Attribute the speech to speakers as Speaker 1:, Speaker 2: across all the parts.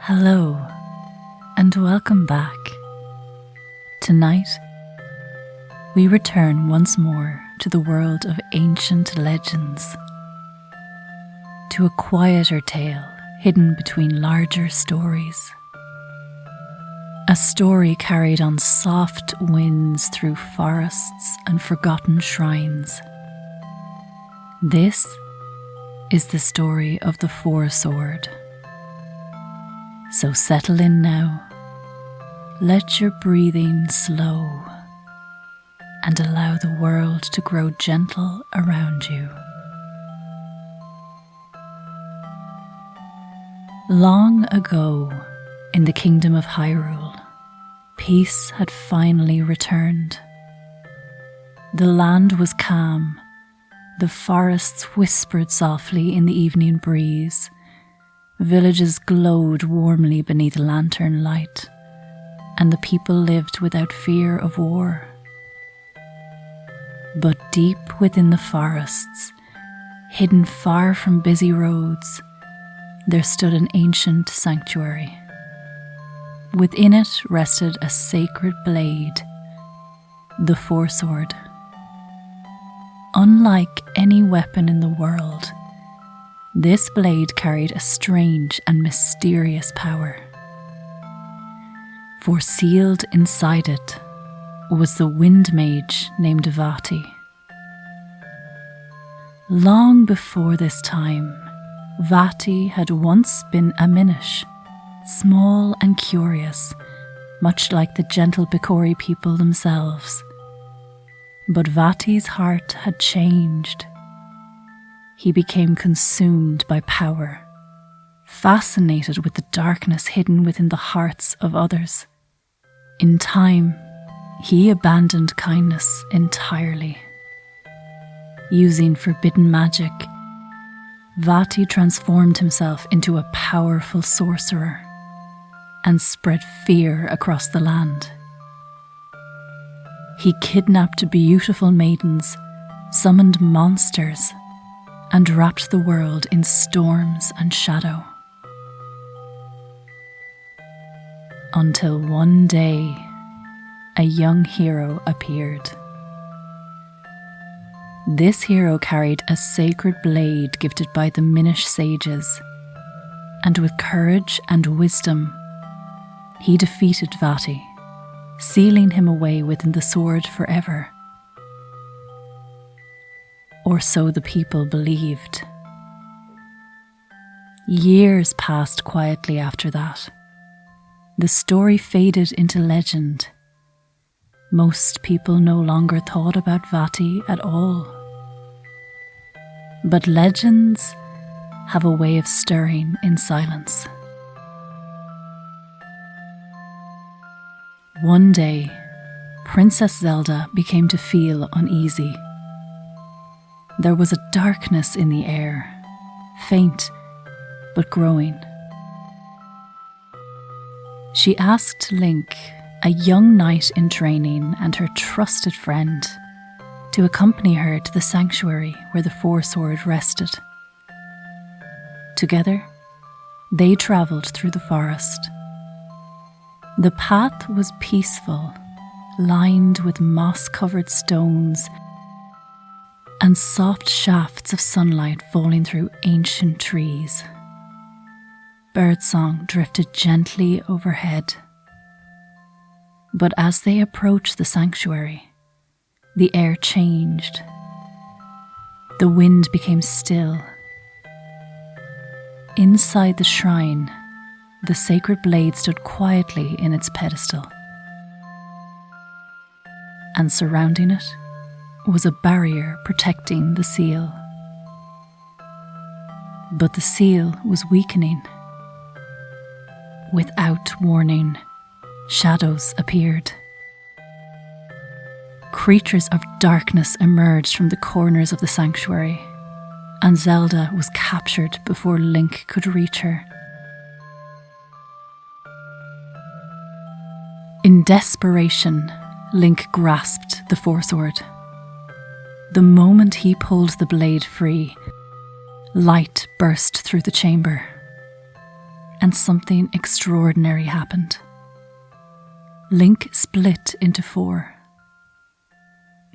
Speaker 1: Hello, and welcome back. Tonight, we return once more to the world of ancient legends, to a quieter tale hidden between larger stories. A story carried on soft winds through forests and forgotten shrines. This is the story of the Four Sword. So settle in now, let your breathing slow, and allow the world to grow gentle around you. Long ago, in the kingdom of Hyrule, peace had finally returned. The land was calm, the forests whispered softly in the evening breeze, villages glowed warmly beneath lantern light, and the people lived without fear of war. But deep within the forests, hidden far from busy roads, there stood an ancient sanctuary. Within it rested a sacred blade, the Four Sword. Unlike any weapon in the world, this blade carried a strange and mysterious power. For sealed inside it was the wind mage named Vaati. Long before this time, Vaati had once been a minish, small and curious, much like the gentle Bikori people themselves. But Vaati's heart had changed. He became consumed by power, fascinated with the darkness hidden within the hearts of others. In time, he abandoned kindness entirely. Using forbidden magic, Vaati transformed himself into a powerful sorcerer and spread fear across the land. He kidnapped beautiful maidens, summoned monsters, and wrapped the world in storms and shadow. Until one day, a young hero appeared. This hero carried a sacred blade gifted by the Minish sages, and with courage and wisdom, he defeated Vaati, sealing him away within the sword forever. Or so the people believed. Years passed quietly after that. The story faded into legend. Most people no longer thought about Vaati at all. But legends have a way of stirring in silence. One day, Princess Zelda began to feel uneasy. There was a darkness in the air, faint but growing. She asked Link, a young knight in training and her trusted friend, to accompany her to the sanctuary where the Four Sword rested. Together, they travelled through the forest. The path was peaceful, lined with moss-covered stones and soft shafts of sunlight falling through ancient trees. Birdsong drifted gently overhead. But as they approached the sanctuary, the air changed. The wind became still. Inside the shrine, the sacred blade stood quietly in its pedestal. And surrounding it was a barrier protecting the seal. But the seal was weakening. Without warning, shadows appeared. Creatures of darkness emerged from the corners of the sanctuary, and Zelda was captured before Link could reach her. In desperation, Link grasped the Four Sword. The moment he pulled the blade free, light burst through the chamber, and and something extraordinary happened. Link split into 4.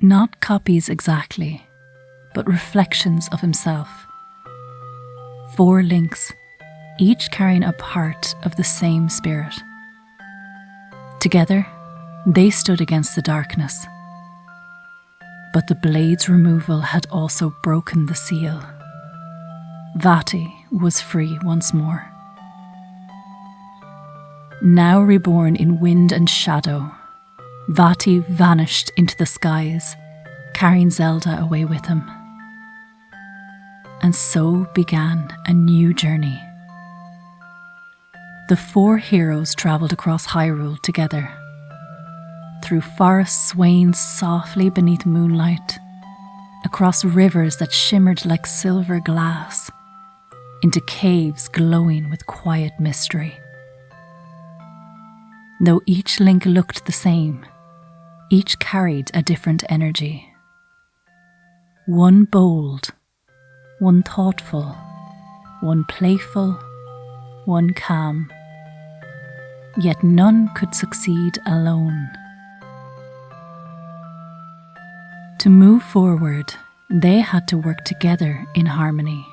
Speaker 1: Not copies exactly, but reflections of himself. 4 links, each carrying a part of the same spirit. Together, they stood against the darkness. But the blade's removal had also broken the seal. Vaati was free once more. Now reborn in wind and shadow, Vaati vanished into the skies, carrying Zelda away with him. And so began a new journey. The 4 heroes travelled across Hyrule together, through forests swaying softly beneath moonlight, across rivers that shimmered like silver glass, into caves glowing with quiet mystery. Though each link looked the same, each carried a different energy. One bold, one thoughtful, one playful, one calm. Yet none could succeed alone. To move forward, they had to work together in harmony.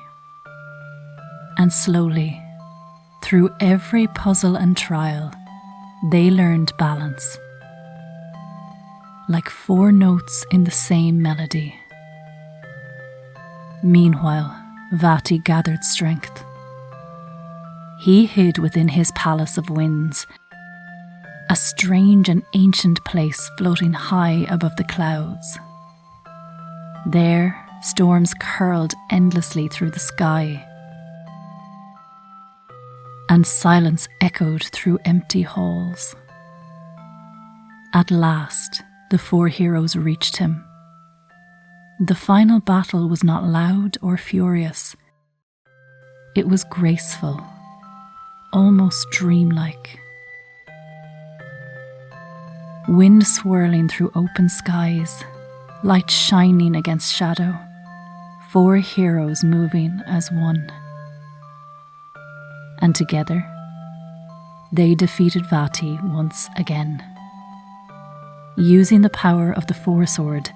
Speaker 1: And slowly, through every puzzle and trial, they learned balance. Like 4 notes in the same melody. Meanwhile, Vaati gathered strength. He hid within his palace of winds, a strange and ancient place floating high above the clouds. There, storms curled endlessly through the sky, and silence echoed through empty halls. At last, the 4 heroes reached him. The final battle was not loud or furious. It was graceful, almost dreamlike. Wind swirling through open skies, light shining against shadow, 4 heroes moving as one. And together, they defeated Vaati once again. Using the power of the 4 sword,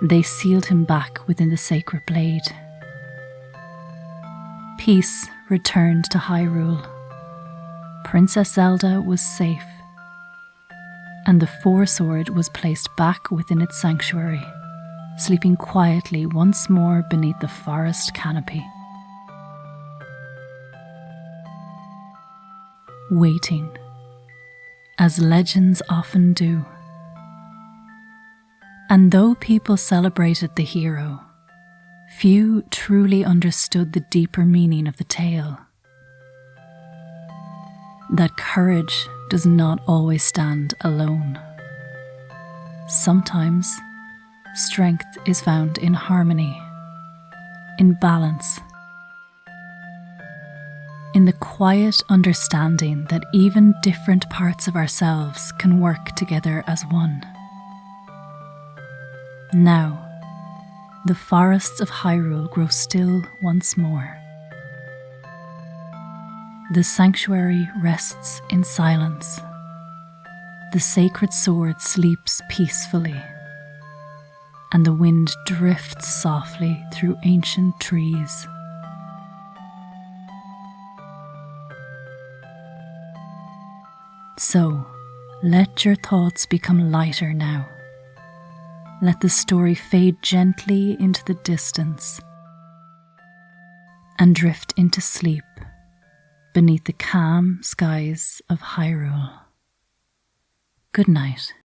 Speaker 1: they sealed him back within the sacred blade. Peace returned to Hyrule. Princess Zelda was safe, and the 4 sword was placed back within its sanctuary, sleeping quietly once more beneath the forest canopy. Waiting, as legends often do. And though people celebrated the hero, few truly understood the deeper meaning of the tale. That courage does not always stand alone. Sometimes, strength is found in harmony, in balance, in the quiet understanding that even different parts of ourselves can work together as one. Now, the forests of Hyrule grow still once more. The sanctuary rests in silence. The sacred sword sleeps peacefully, and the wind drifts softly through ancient trees. So, let your thoughts become lighter now. Let the story fade gently into the distance and drift into sleep beneath the calm skies of Hyrule. Good night.